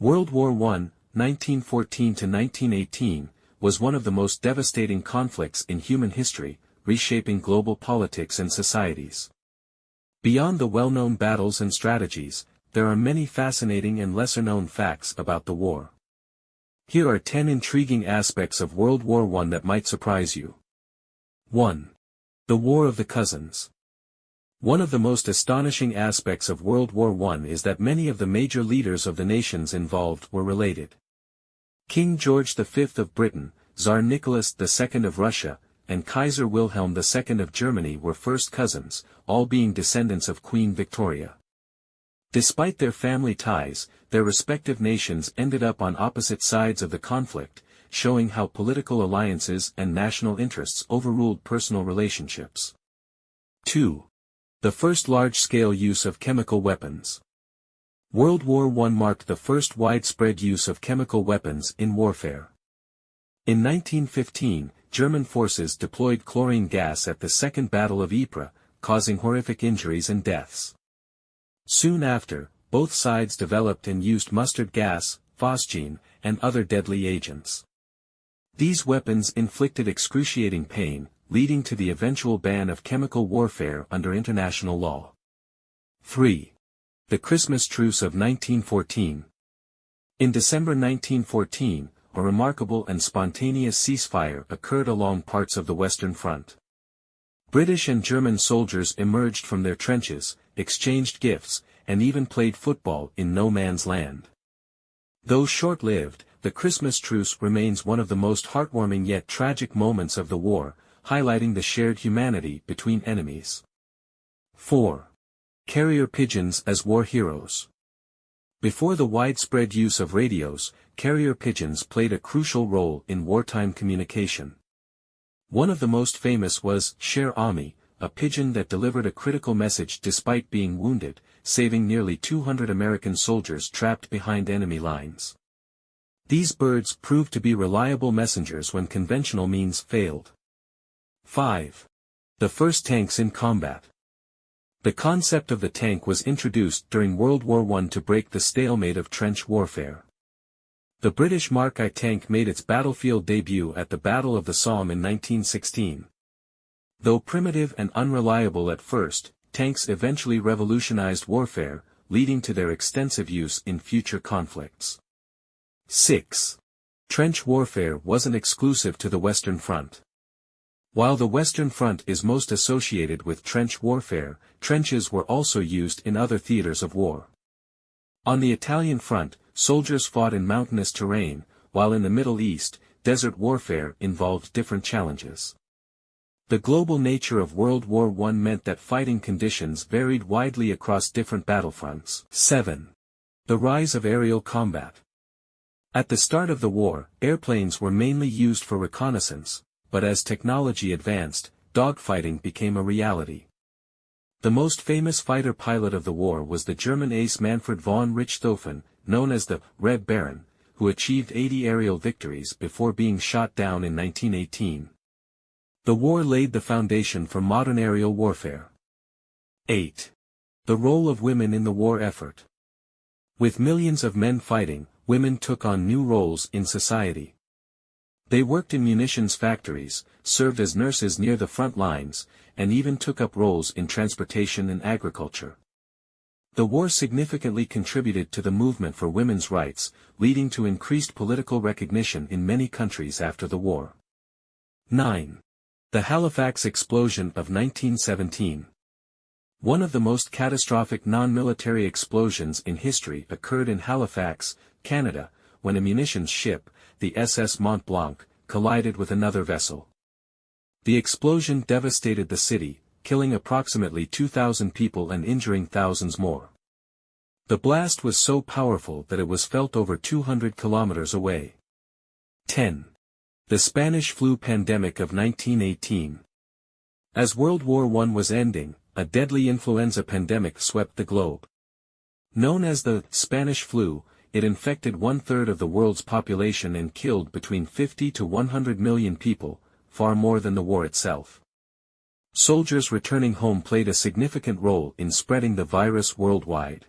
World War I, 1914 to 1918, was one of the most devastating conflicts in human history, reshaping global politics and societies. Beyond the well-known battles and strategies, there are many fascinating and lesser-known facts about the war. Here are 10 intriguing aspects of World War I that might surprise you. 1. The War of the Cousins. One of the most astonishing aspects of World War I is that many of the major leaders of the nations involved were related. King George V of Britain, Tsar Nicholas II of Russia, and Kaiser Wilhelm II of Germany were first cousins, all being descendants of Queen Victoria. Despite their family ties, their respective nations ended up on opposite sides of the conflict, showing how political alliances and national interests overruled personal relationships. 2. The first large-scale use of chemical weapons. World War I marked the first widespread use of chemical weapons in warfare. In 1915, German forces deployed chlorine gas at the Second Battle of Ypres, causing horrific injuries and deaths. Soon after, both sides developed and used mustard gas, phosgene, and other deadly agents. These weapons inflicted excruciating pain, leading to the eventual ban of chemical warfare under international law. 3. The Christmas Truce of 1914. In December 1914, a remarkable and spontaneous ceasefire occurred along parts of the Western Front. British and German soldiers emerged from their trenches, exchanged gifts, and even played football in no man's land. Though short-lived, the Christmas Truce remains one of the most heartwarming yet tragic moments of the war, highlighting the shared humanity between enemies. 4. Carrier pigeons as war heroes. Before the widespread use of radios, carrier pigeons played a crucial role in wartime communication. One of the most famous was Cher Ami, a pigeon that delivered a critical message despite being wounded, saving nearly 200 American soldiers trapped behind enemy lines. These birds proved to be reliable messengers when conventional means failed. 5. The first tanks in combat. The concept of the tank was introduced during World War I to break the stalemate of trench warfare. The British Mark I tank made its battlefield debut at the Battle of the Somme in 1916. Though primitive and unreliable at first, tanks eventually revolutionized warfare, leading to their extensive use in future conflicts. 6. Trench warfare wasn't exclusive to the Western Front. While the Western Front is most associated with trench warfare, trenches were also used in other theaters of war. On the Italian front, soldiers fought in mountainous terrain, while in the Middle East, desert warfare involved different challenges. The global nature of World War I meant that fighting conditions varied widely across different battlefronts. 7. The rise of aerial combat. At the start of the war, airplanes were mainly used for reconnaissance, but as technology advanced, dogfighting became a reality. The most famous fighter pilot of the war was the German ace Manfred von Richthofen, known as the Red Baron, who achieved 80 aerial victories before being shot down in 1918. The war laid the foundation for modern aerial warfare. 8. The role of women in the war effort. With millions of men fighting, women took on new roles in society. They worked in munitions factories, served as nurses near the front lines, and even took up roles in transportation and agriculture. The war significantly contributed to the movement for women's rights, leading to increased political recognition in many countries after the war. 9. The Halifax Explosion of 1917. One of the most catastrophic non-military explosions in history occurred in Halifax, Canada, when a munitions ship, the SS Mont Blanc, collided with another vessel. The explosion devastated the city, killing approximately 2,000 people and injuring thousands more. The blast was so powerful that it was felt over 200 kilometers away. 10. The Spanish flu pandemic of 1918. As World War I was ending, a deadly influenza pandemic swept the globe. Known as the Spanish flu, it infected 1/3 of the world's population and killed between 50 to 100 million people, far more than the war itself. Soldiers returning home played a significant role in spreading the virus worldwide.